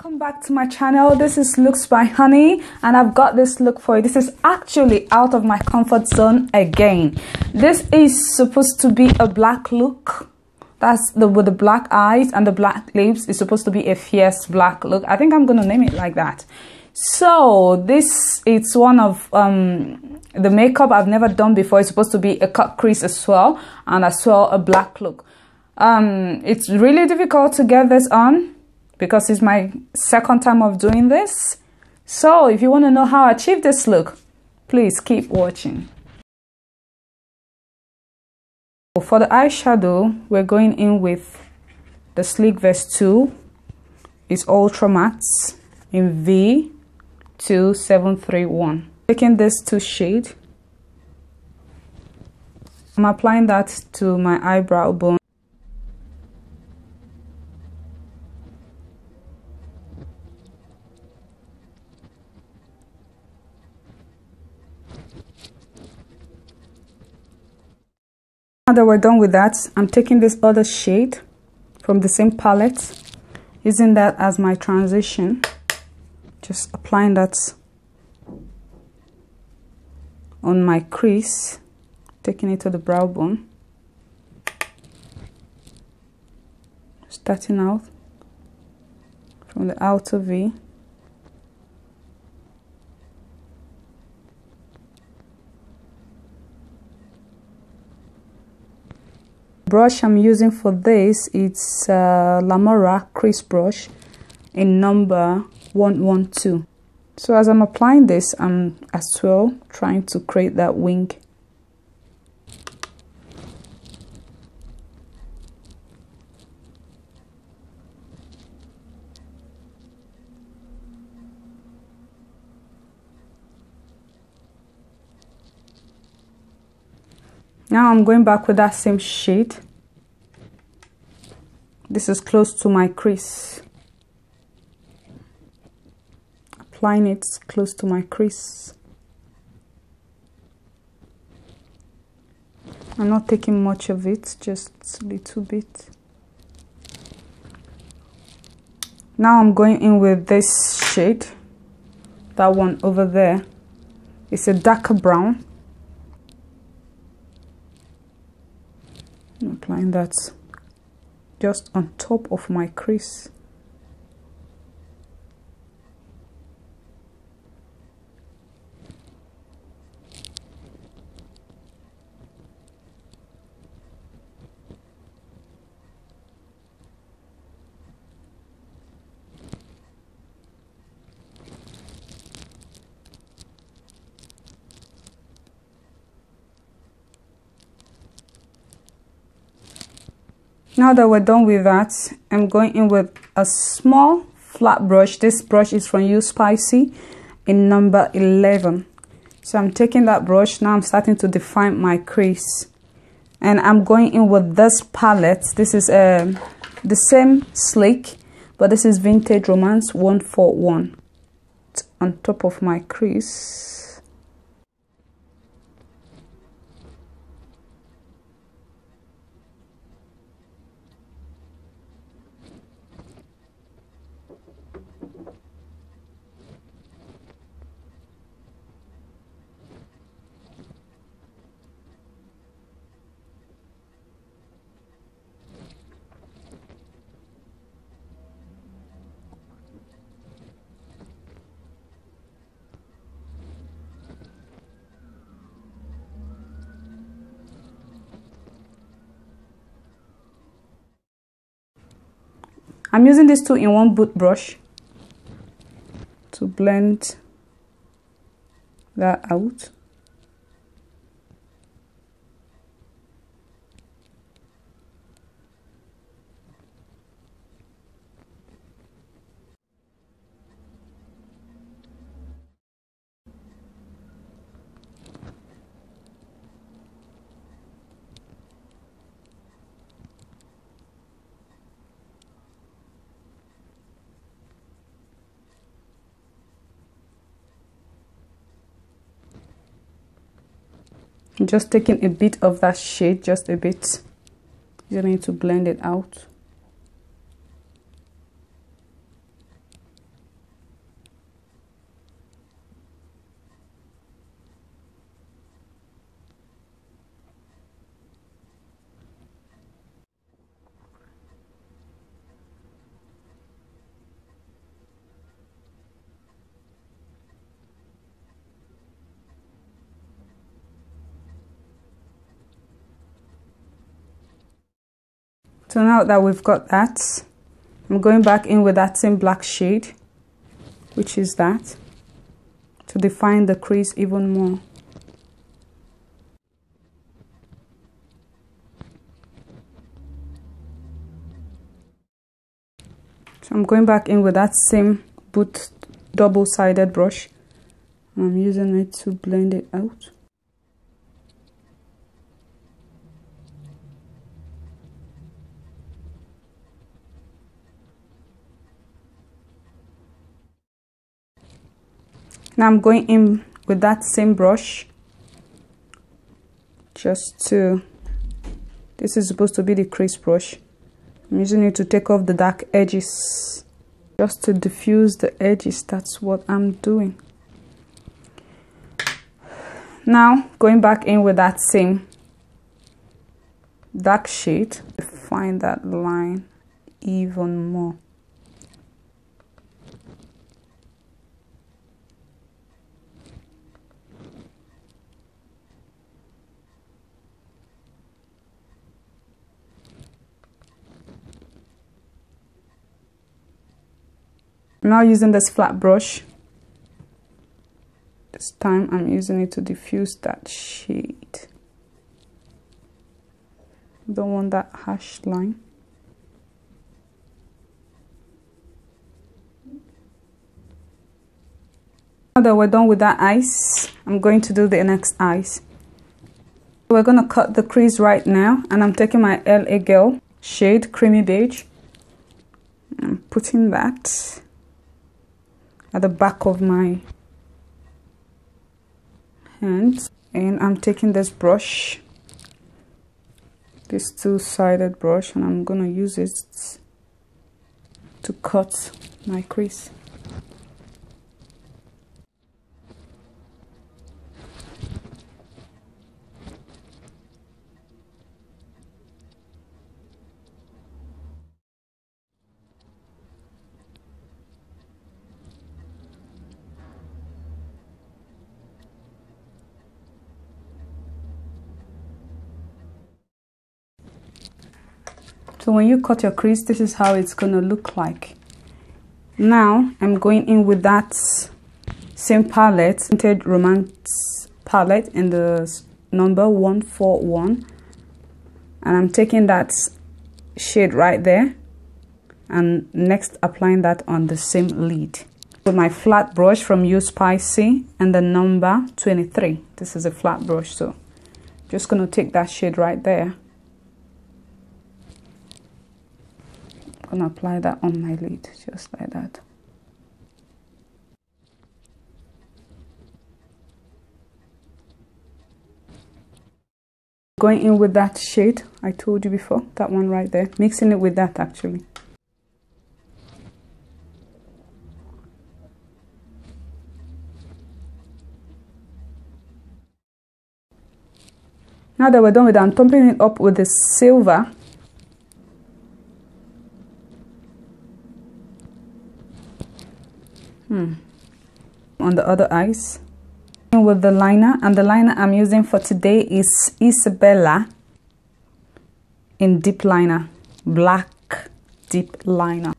welcome back to my channel. This is Looks by Honey and I've got this look for you. This is actually out of my comfort zone again. This is supposed to be a black look. That's with the black eyes and the black lips. It's supposed to be a fierce black look. I think I'm gonna name it like that. So this is one of the makeup I've never done before. It's supposed to be a cut crease as well, and as well a black look. It's really difficult to get this on because it's my second time of doing this. So if you want to know how I achieve this look, please keep watching. For the eyeshadow, we're going in with the Sleek Vest 2. It's Ultra Matte in V2731. Taking this 2 shade, I'm applying that to my eyebrow bone. Now that we're done with that, I'm taking this other shade from the same palette, using that as my transition. Just applying that on my crease, taking it to the brow bone. Starting out from the outer V. Brush I'm using for this, it's Lamora crease brush in number 112. So as I'm applying this, I'm as well trying to create that wing. Now I'm going back with that same shade. This is close to my crease. Applying it close to my crease. I'm not taking much of it, just a little bit. Now I'm going in with this shade. That one over there. It's a darker brown. I'm applying that just on top of my crease. Now that we're done with that, I'm going in with a small flat brush. This brush is from U.spicy in number 11. So I'm taking that brush. Now I'm starting to define my crease. And I'm going in with this palette. This is the same Sleek, but this is Vintage Romance 141. It's on top of my crease. I'm using this 2-in-1 boot brush to blend that out. I'm just taking a bit of that shade, just a bit. You need to blend it out. So now that we've got that, I'm going back in with that same black shade, which is that, to define the crease even more. So I'm going back in with that same double-sided brush. I'm using it to blend it out. Now I'm going in with that same brush, just to, this is supposed to be the crease brush. I'm using it to take off the dark edges, just to diffuse the edges. That's what I'm doing. Now going back in with that same dark shade to define that line even more. I'm now using this flat brush. This time I'm using it to diffuse that shade. Don't want that harsh line. Now that we're done with that eyes, I'm going to do the next eyes. We're going to cut the crease right now, and I'm taking my L.A Girl shade Creamy Beige. I'm putting that at the back of my hand, and I'm taking this brush, this two-sided brush, and I'm gonna use it to cut my crease. So when you cut your crease, this is how it's gonna look like. Now I'm going in with that same palette, Tinted Romance palette in the number 141, and I'm taking that shade right there, and next applying that on the same lid with my flat brush from U.spicy and the number 23. This is a flat brush, so just gonna take that shade right there. I'm gonna apply that on my lid, just like that. Going in with that shade I told you before, that one right there, mixing it with that actually. Now that we're done with that, I'm topping it up with the silver. On the other eyes. With the liner, and the liner I'm using for today is Isabella in deep liner, black deep liner.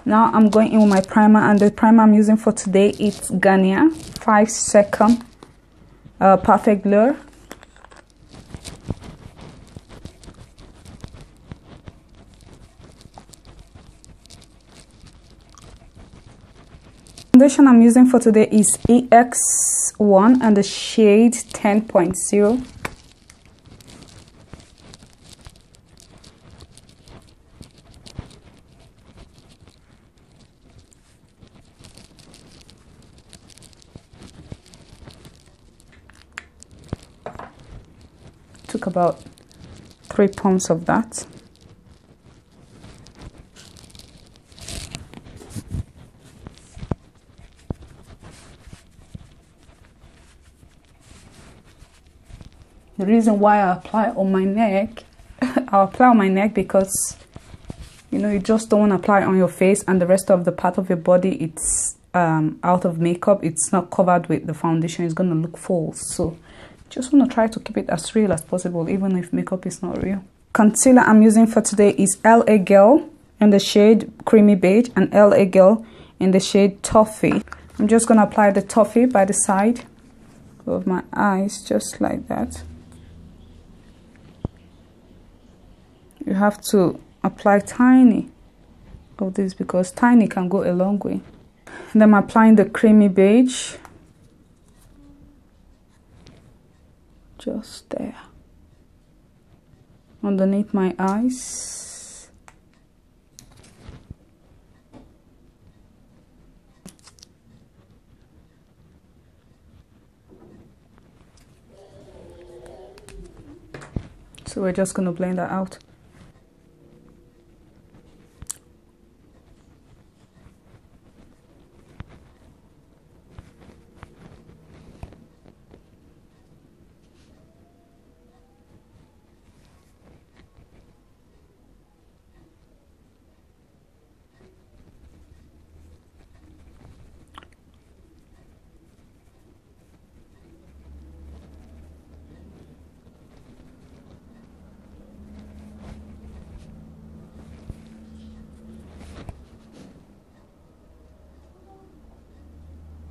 Now I'm going in with my primer, and the primer I'm using for today is Garnier 5-second Perfect Blur. Foundation I'm using for today is EX1 and the shade 10.0. took about 3 pumps of that. The reason why I apply on my neck, I apply on my neck because, you know, you just don't want to apply it on your face and the rest of the part of your body, it's out of makeup. It's not covered with the foundation. It's going to look false. So just want to try to keep it as real as possible, even if makeup is not real. Concealer I'm using for today is L.A Girl in the shade Creamy Beige and L.A Girl in the shade Toffee. I'm just going to apply the Toffee by the side of my eyes, just like that. You have to apply tiny of this because tiny can go a long way. And then I'm applying the Creamy Beige just there underneath my eyes. So we're just going to blend that out.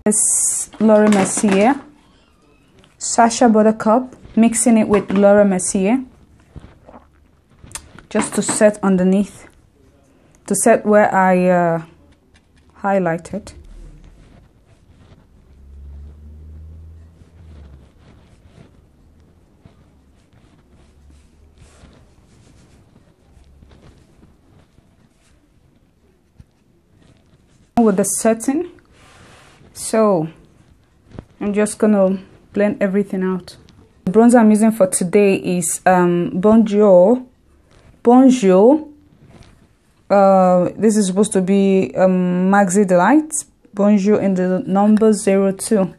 This L'Oreal Mercier, Sacha buttercup, mixing it with L'Oreal Mercier just to set underneath, to set where I highlighted. With the setting. So I'm just gonna blend everything out. The bronzer I'm using for today is Bourjois. This is supposed to be Maxi Delight. Bourjois in the number 02.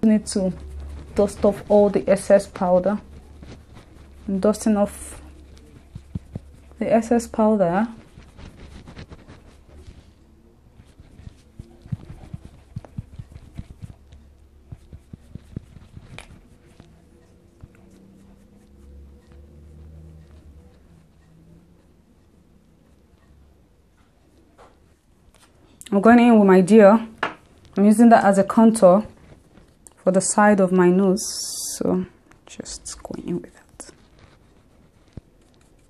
Need to dust off all the excess powder. I'm dusting off the excess powder. I'm going in with my Dior. I'm using that as a contour for the side of my nose, so just going in with that.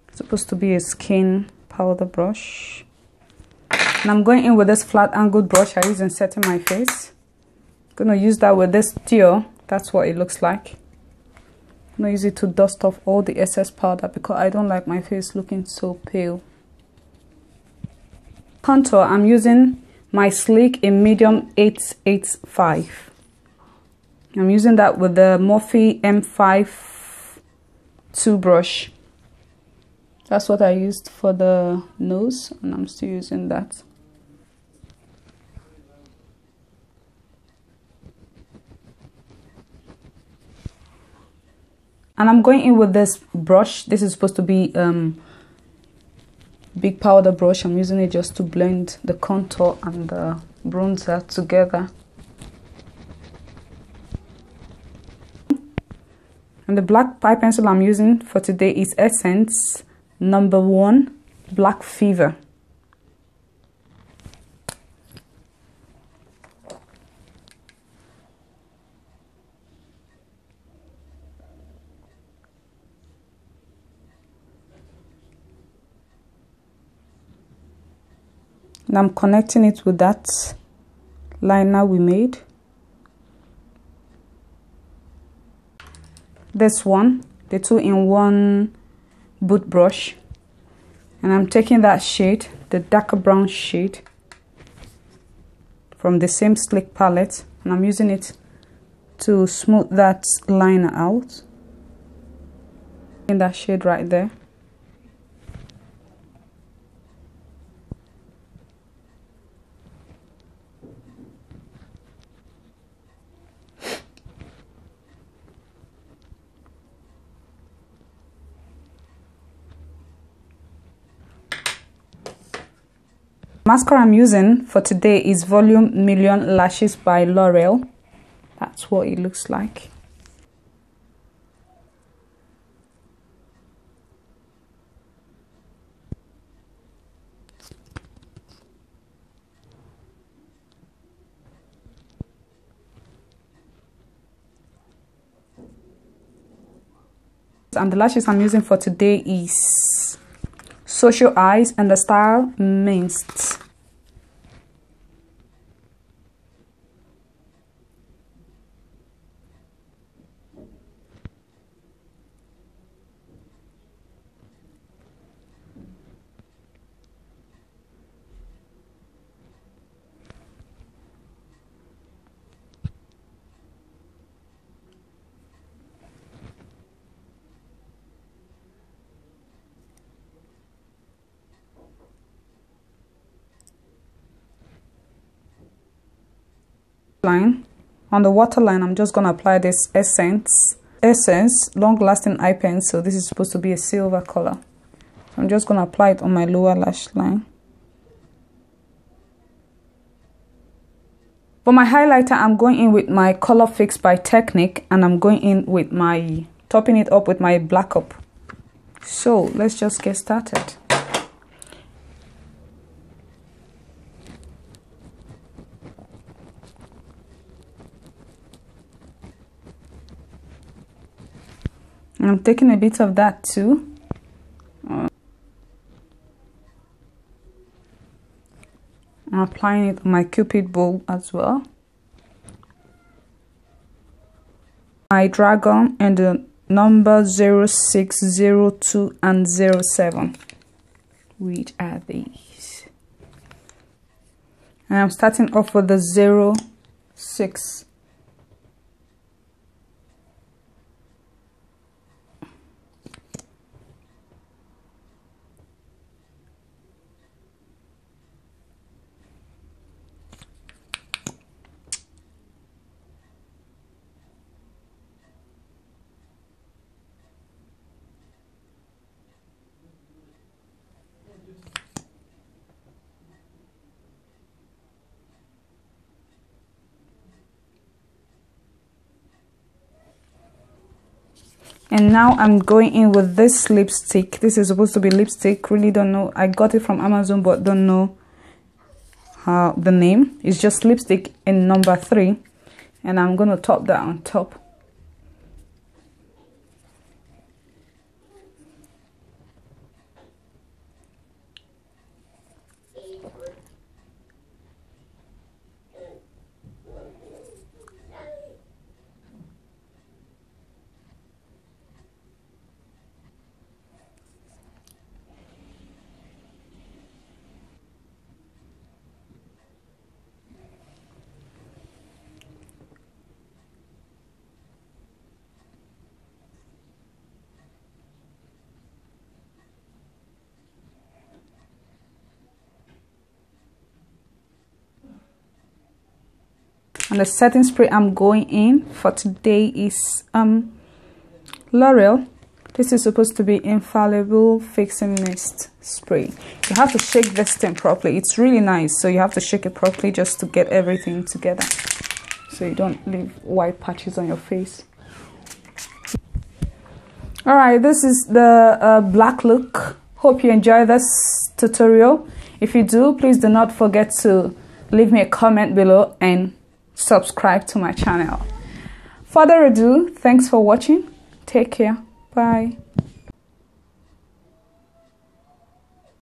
It's supposed to be a skin powder brush, and I'm going in with this flat angled brush I use in setting my face. I'm gonna use that with this Dior. That's what it looks like. I'm gonna use it to dust off all the excess powder because I don't like my face looking so pale. Contour, I'm using my Sleek in medium 885. I'm using that with the Morphe M5 2 brush. That's what I used for the nose, and I'm still using that. And I'm going in with this brush. This is supposed to be big powder brush. I'm using it just to blend the contour and the bronzer together. And the black pie pencil I'm using for today is Essence number 1 Black Fever. And I'm connecting it with that liner we made. this one, the 2-in-1 boot brush, and I'm taking that shade, the darker brown shade from the same Sleek palette, and I'm using it to smooth that liner out in that shade right there. Mascara I'm using for today is Volume Million Lashes by Loreal. That's what it looks like. And the lashes I'm using for today is Social Eyes and the style Minx. Line on the waterline, I'm just going to apply this essence long lasting eye pencil. This is supposed to be a silver color. I'm just going to apply it on my lower lash line. For my highlighter, I'm going in with my Colourfix by Technic, and I'm going in with my topping it up with my black up. So let's just get started. I'm taking a bit of that too. I'm applying it on my Cupid bow as well. My dragon and the number 06, 02 and 07. Which are these? And I'm starting off with the 06. And now I'm going in with this lipstick. This is supposed to be lipstick. Really don't know. I got it from Amazon, but don't know the name. It's just lipstick in number 3. And I'm going to top that on top. And the setting spray I'm going in for today is L'Oreal. This is supposed to be Infallible Fixing Mist Spray. You have to shake this thing properly. It's really nice, so you have to shake it properly just to get everything together, so you don't leave white patches on your face. Alright, this is the black look. Hope you enjoy this tutorial. If you do, please do not forget to leave me a comment below and subscribe to my channel. Further ado, thanks for watching. Take care. Bye.